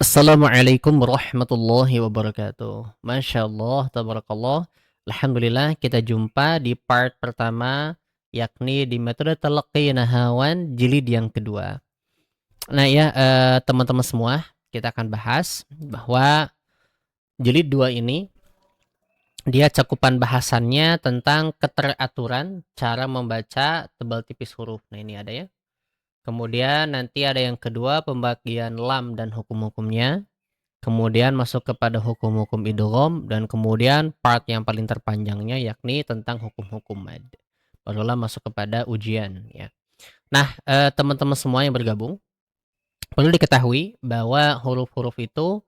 Assalamualaikum warahmatullahi wabarakatuh. Masya Allah, tabarakallah. Alhamdulillah kita jumpa di part pertama, yakni di metode talaqi nahawan jilid yang kedua. Nah ya, teman-teman semua, kita akan bahas bahwa jilid dua ini, dia cakupan bahasannya tentang keteraturan cara membaca tebal tipis huruf. Nah ini ada ya. Kemudian nanti ada yang kedua, pembagian lam dan hukum-hukumnya. Kemudian masuk kepada hukum-hukum idgham dan kemudian part yang paling terpanjangnya yakni tentang hukum-hukum mad. Barulah masuk kepada ujian ya. Nah, teman-teman semua yang bergabung, perlu diketahui bahwa huruf-huruf itu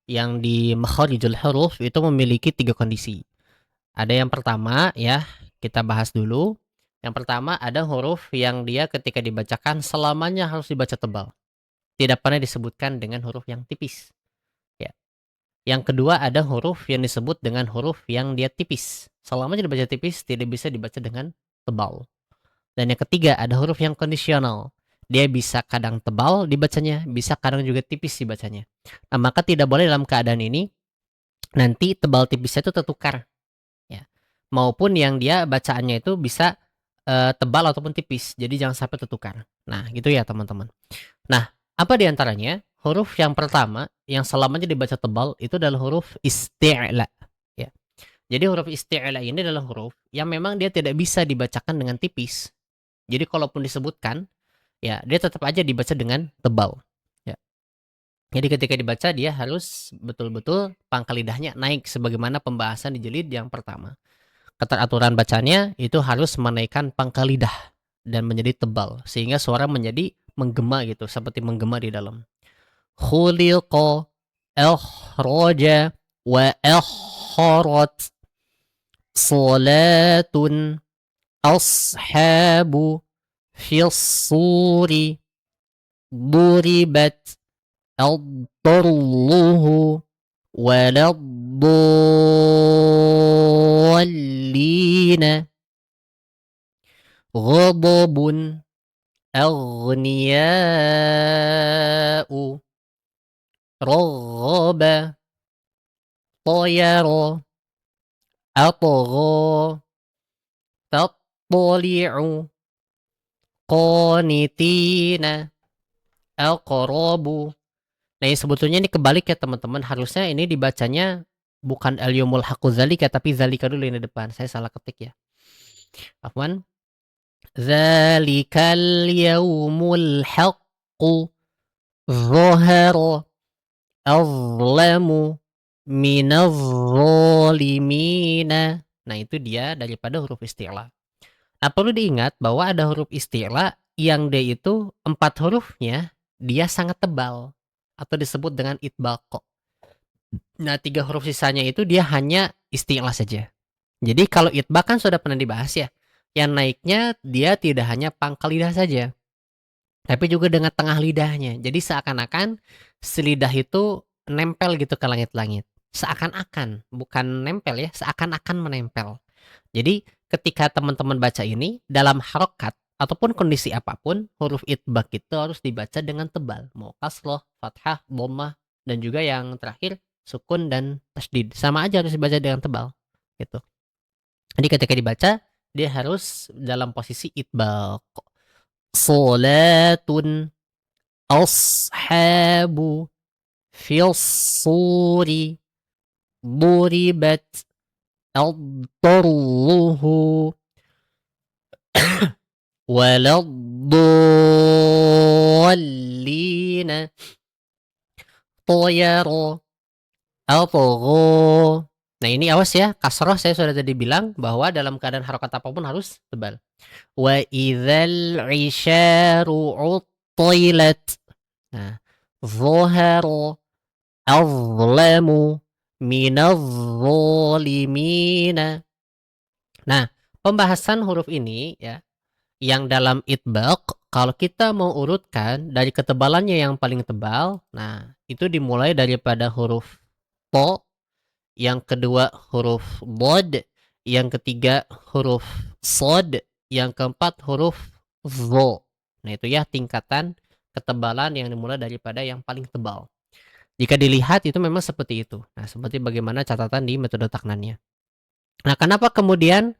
yang di makharijul huruf itu memiliki tiga kondisi. Ada yang pertama ya, kita bahas dulu. Yang pertama ada huruf yang dia ketika dibacakan selamanya harus dibaca tebal. Tidak pernah disebutkan dengan huruf yang tipis. Ya. Yang kedua ada huruf yang disebut dengan huruf yang dia tipis. Selama dibaca tipis, tidak bisa dibaca dengan tebal. Dan yang ketiga ada huruf yang kondisional. Dia bisa kadang tebal dibacanya, bisa kadang juga tipis dibacanya. Nah, maka tidak boleh dalam keadaan ini nanti tebal tipisnya itu tertukar. Ya. Maupun yang dia bacaannya itu bisa tebal ataupun tipis. Jadi jangan sampai tertukar. Nah, gitu ya teman-teman. Nah, apa diantaranya? Huruf yang pertama yang selamanya dibaca tebal itu adalah huruf isti'la. Ya. Jadi huruf isti'la ini adalah huruf yang memang dia tidak bisa dibacakan dengan tipis. Jadi kalaupun disebutkan, ya dia tetap aja dibaca dengan tebal. Ya. Jadi ketika dibaca dia harus betul-betul pangkal lidahnya naik sebagaimana pembahasan di jilid yang pertama. Keteraturan bacanya itu harus menaikkan pangkal lidah dan menjadi tebal sehingga suara menjadi menggema gitu, seperti menggema di dalam. Khuliqa, akhraja, wa akharat, salatun, ashabu, fissuri, duribat, ad-darluhu, waladdallina, ghadabun, aghniya'u, raghaba, tayara, atgha, tattali'u, qanitina, aqrabu. Nah, ini sebetulnya ini kebalik ya teman-teman. Harusnya ini dibacanya bukan al-yawmul haqqu dzalika tapi dzalika dulu ini depan. Saya salah ketik ya. Afwan. Dzalikal yaumul haqqu dhahara azlamu minadh zalimina. Nah, itu dia daripada huruf isti'la. Nah, perlu diingat bahwa ada huruf isti'la yang dia itu 4 hurufnya dia sangat tebal atau disebut dengan itbaq. Nah, 3 huruf sisanya itu dia hanya isti'la saja. Jadi kalau itbaq kan sudah pernah dibahas ya. Yang naiknya dia tidak hanya pangkal lidah saja, tapi juga dengan tengah lidahnya. Jadi seakan-akan si lidah itu nempel gitu ke langit-langit. Seakan-akan, bukan nempel ya, seakan-akan menempel. Jadi ketika teman-teman baca ini dalam harokat ataupun kondisi apapun, huruf itbaq itu harus dibaca dengan tebal. Mau kasroh, fathah, dhammah, dan juga yang terakhir sukun dan tasdid. Sama aja harus dibaca dengan tebal. Gitu. Jadi ketika dibaca dia harus dalam posisi itbaq. Salatun ashabu fil suri duribat ad-darluhu waladdallina tayara atgha. Nah, ini awas ya, kasroh saya sudah tadi bilang bahwa dalam keadaan harokat apapun harus tebal. Wa idzal 'isyaru 'uttilat. Nah, dhahara azlamu minadh zalimina. Nah, pembahasan huruf ini ya, yang dalam itbaq, kalau kita mau urutkan dari ketebalannya yang paling tebal, nah itu dimulai daripada huruf to, yang kedua huruf bod, yang ketiga huruf sod, yang keempat huruf zo. Nah itu ya tingkatan ketebalan yang dimulai daripada yang paling tebal. Jika dilihat itu memang seperti itu. Nah, seperti bagaimana catatan di metode taknannya. Nah, kenapa kemudian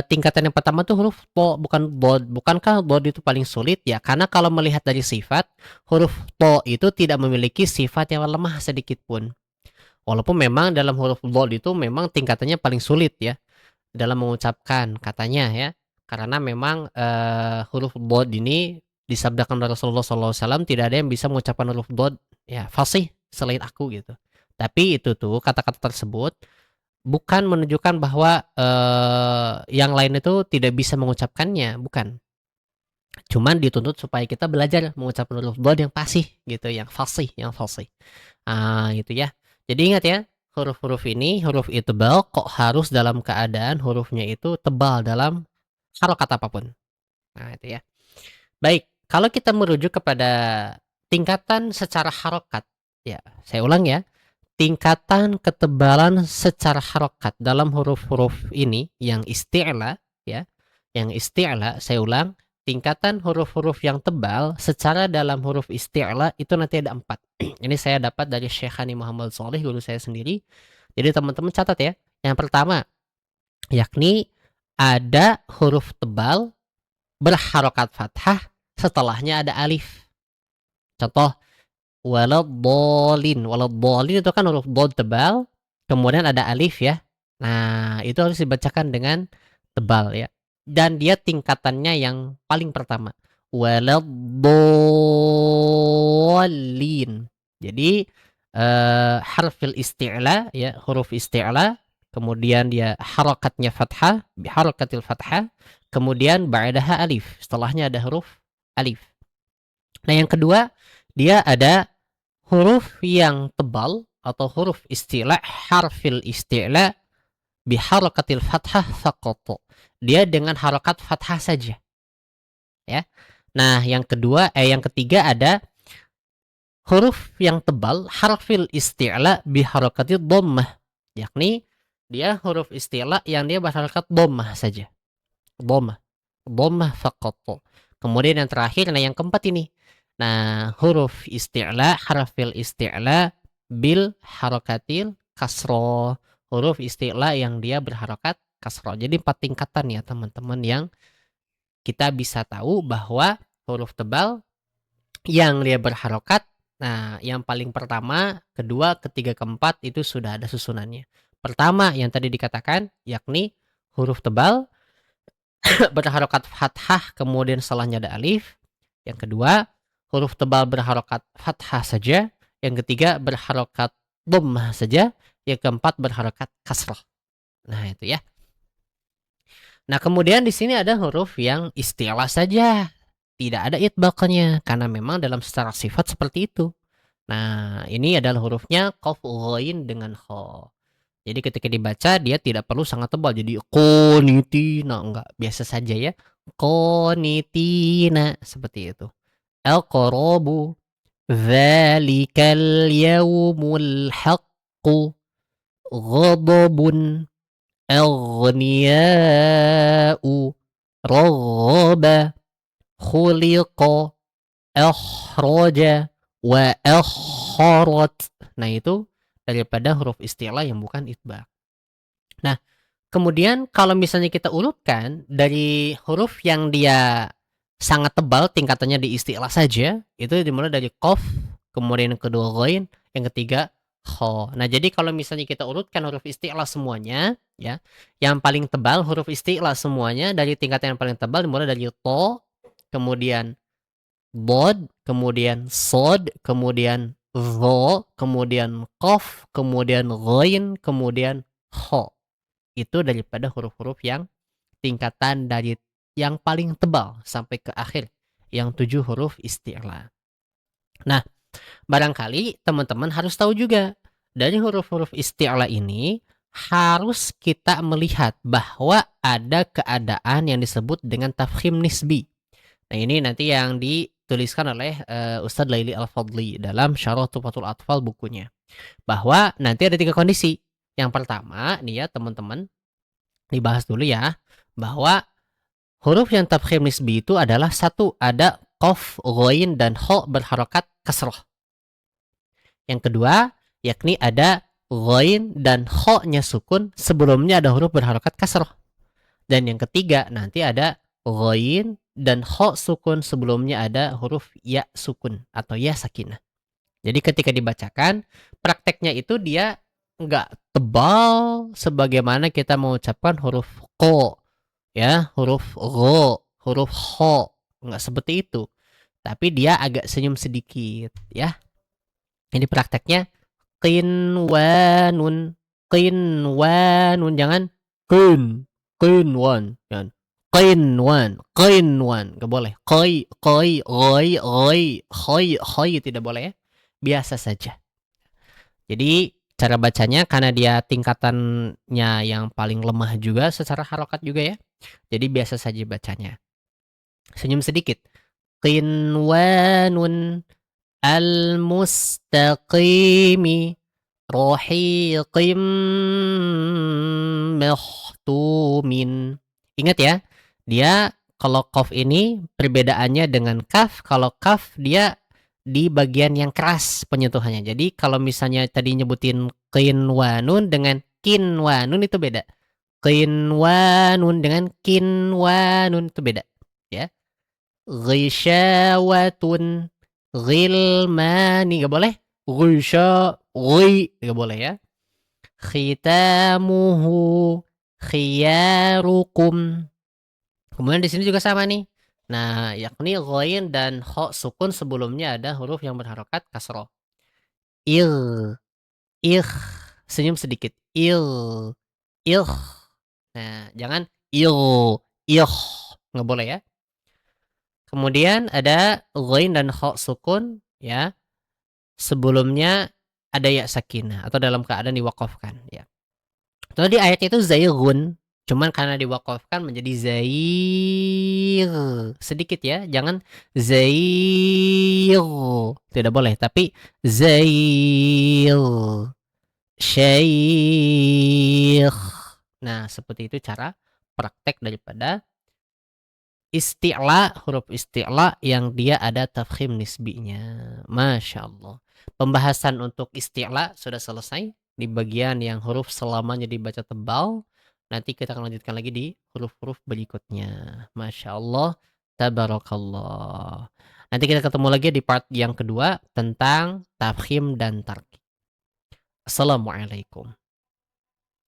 tingkatan yang pertama tuh huruf to bukan bod? Bukankah bod itu paling sulit? Ya, karena kalau melihat dari sifat, huruf to itu tidak memiliki sifat yang lemah sedikit pun. Walaupun memang dalam huruf bod itu memang tingkatannya paling sulit ya dalam mengucapkan katanya ya. Karena memang huruf bod ini disabdakan oleh Rasulullah SAW, tidak ada yang bisa mengucapkan huruf bod ya fasih selain aku gitu. Tapi itu tuh kata-kata tersebut bukan menunjukkan bahwa yang lain itu tidak bisa mengucapkannya, bukan. Cuman dituntut supaya kita belajar mengucapkan huruf dod yang fasih gitu, yang fasih, yang fasih. Gitu ya. Jadi ingat ya, huruf-huruf ini, huruf itbal kok harus dalam keadaan hurufnya itu tebal dalam harokat apapun. Nah, itu ya. Baik, kalau kita merujuk kepada tingkatan secara harokat, ya, saya ulang ya, tingkatan ketebalan secara harokat dalam huruf-huruf ini yang isti'la ya, yang isti'la, saya ulang, tingkatan huruf-huruf yang tebal secara dalam huruf isti'la itu nanti ada 4. Ini saya dapat dari Syekhani Muhammad Shalih, guru saya sendiri. Jadi teman-teman catat ya. Yang pertama, yakni ada huruf tebal berharokat fathah, setelahnya ada alif. Contoh, waladhdallin. Waladhdallin itu kan huruf dhad tebal, kemudian ada alif ya. Nah, itu harus dibacakan dengan tebal ya. Dan dia tingkatannya yang paling pertama. Waladhdallin. Jadi harfil isti'la ya, huruf isti'la, kemudian dia harakatnya fathah, biharakatil fathah, kemudian ba'daha alif. Setelahnya ada huruf alif. Nah, yang kedua, dia ada huruf yang tebal atau huruf isti'la, harfil isti'la biharakatil fathah faqat. Dia dengan harakat fathah saja. Ya. Nah, yang ketiga ada huruf yang tebal, harfil isti'la biharakatil dhammah. Yakni dia huruf isti'la yang dia berharakat dhammah saja. Dhammah. Dhammah faqat. Kemudian yang terakhir, nah yang keempat ini. Nah, huruf isti'la, harfil isti'la bil harakatil kasro. Huruf isti'la yang dia berharakat kasro. Jadi 4 tingkatan ya teman-teman yang kita bisa tahu bahwa huruf tebal yang dia berharokat, nah yang paling pertama, kedua, ketiga, keempat itu sudah ada susunannya. Pertama yang tadi dikatakan yakni huruf tebal berharokat fathah, kemudian setelahnya ada alif. Yang kedua, huruf tebal berharokat fathah saja. Yang ketiga, berharokat dhammah saja. Yang keempat, berharokat kasrah. Nah, itu ya. Nah, kemudian di sini ada huruf yang istilah saja. Tidak ada itbaqnya karena memang dalam secara sifat seperti itu. Nah, ini adalah hurufnya qaf ghain dengan kha. Jadi ketika dibaca dia tidak perlu sangat tebal. Jadi qanitina, enggak, biasa saja ya. Qanitina seperti itu. Al-qarabu dzalikal yaumul haqqu ghadabun aghniya'u raghaba khuliqa akhraja wa akharat. Nah, itu daripada huruf istilah yang bukan itbaq. Nah, kemudian kalau misalnya kita urutkan dari huruf yang dia sangat tebal tingkatannya di istilah saja, itu dimulai dari qaf, kemudian yang kedua ghain, yang ketiga kha. Nah, jadi kalau misalnya kita urutkan huruf istilah semuanya, ya, yang paling tebal huruf istilah semuanya dari tingkatan yang paling tebal dimulai dari to, kemudian bod, kemudian sod, kemudian dho, kemudian qaf, kemudian ghain, kemudian kha. Itu daripada huruf-huruf yang tingkatan dari yang paling tebal sampai ke akhir, yang 7 huruf isti'la. Nah, barangkali teman-teman harus tahu juga, dari huruf-huruf isti'la ini harus kita melihat bahwa ada keadaan yang disebut dengan tafkhim nisbi. Nah, ini nanti yang dituliskan oleh Ustadz Laili Al-Fadli dalam Syarah Tuhfatul Atfal bukunya. Bahwa nanti ada 3 kondisi. Yang pertama, nih ya teman-teman, dibahas dulu ya, bahwa huruf yang tafkhim nisbi itu adalah satu, ada qaf, ghain, dan kha berharokat kasroh. Yang kedua, yakni ada ghain dan kho-nya sukun, sebelumnya ada huruf berharokat kasroh. Dan yang ketiga, nanti ada ghain dan kho sukun, sebelumnya ada huruf ya sukun atau ya sakinah. Jadi ketika dibacakan, prakteknya itu dia nggak tebal sebagaimana kita mengucapkan huruf ko, ya, huruf gho, huruf kho, nggak seperti itu. Tapi dia agak senyum sedikit, ya. Ini prakteknya qinwanun, qinwanun, jangan qinwan, jangan qinwan, nggak boleh. Qoi, tidak boleh ya. Biasa saja. Jadi cara bacanya karena dia tingkatannya yang paling lemah juga secara harokat juga ya. Jadi biasa saja bacanya. Senyum sedikit. Qinwanun al-mustaqimi rohiqim mahtumin. Ingat ya, dia kalau qaf ini perbedaannya dengan kaf. Kalau kaf dia di bagian yang keras penyentuhannya. Jadi kalau misalnya tadi nyebutin qinwanun dengan kinwanun itu beda. Qinwanun dengan kinwanun itu beda, ya. Ghisyawatun, ghilmani, nggak boleh. Nggak boleh ya. Khitamuhu, khiyarukum. Kemudian di sini juga sama nih. Nah, yakni ghain dan kho sukun, sebelumnya ada huruf yang berharokat kasroh. Il, ikh, senyum sedikit. Ilh. Nah, jangan il, nggak boleh ya. Kemudian ada ghain dan kho sukun, ya. Sebelumnya ada ya sakinah atau dalam keadaan diwaqafkan, ya. Tadi ayat itu zaighun, cuman karena diwaqafkan menjadi zair. Sedikit ya, jangan zair. Tidak boleh, tapi zair. Syekh. Nah, seperti itu cara praktek daripada isti'la, huruf isti'la yang dia ada tafkhim nisbinya. Masya Allah. Pembahasan untuk isti'la sudah selesai di bagian yang huruf selamanya dibaca tebal. Nanti kita akan lanjutkan lagi di huruf-huruf berikutnya. Masya Allah. Tabarakallah. Nanti kita ketemu lagi di part yang kedua tentang tafkhim dan tarkib. Assalamualaikum.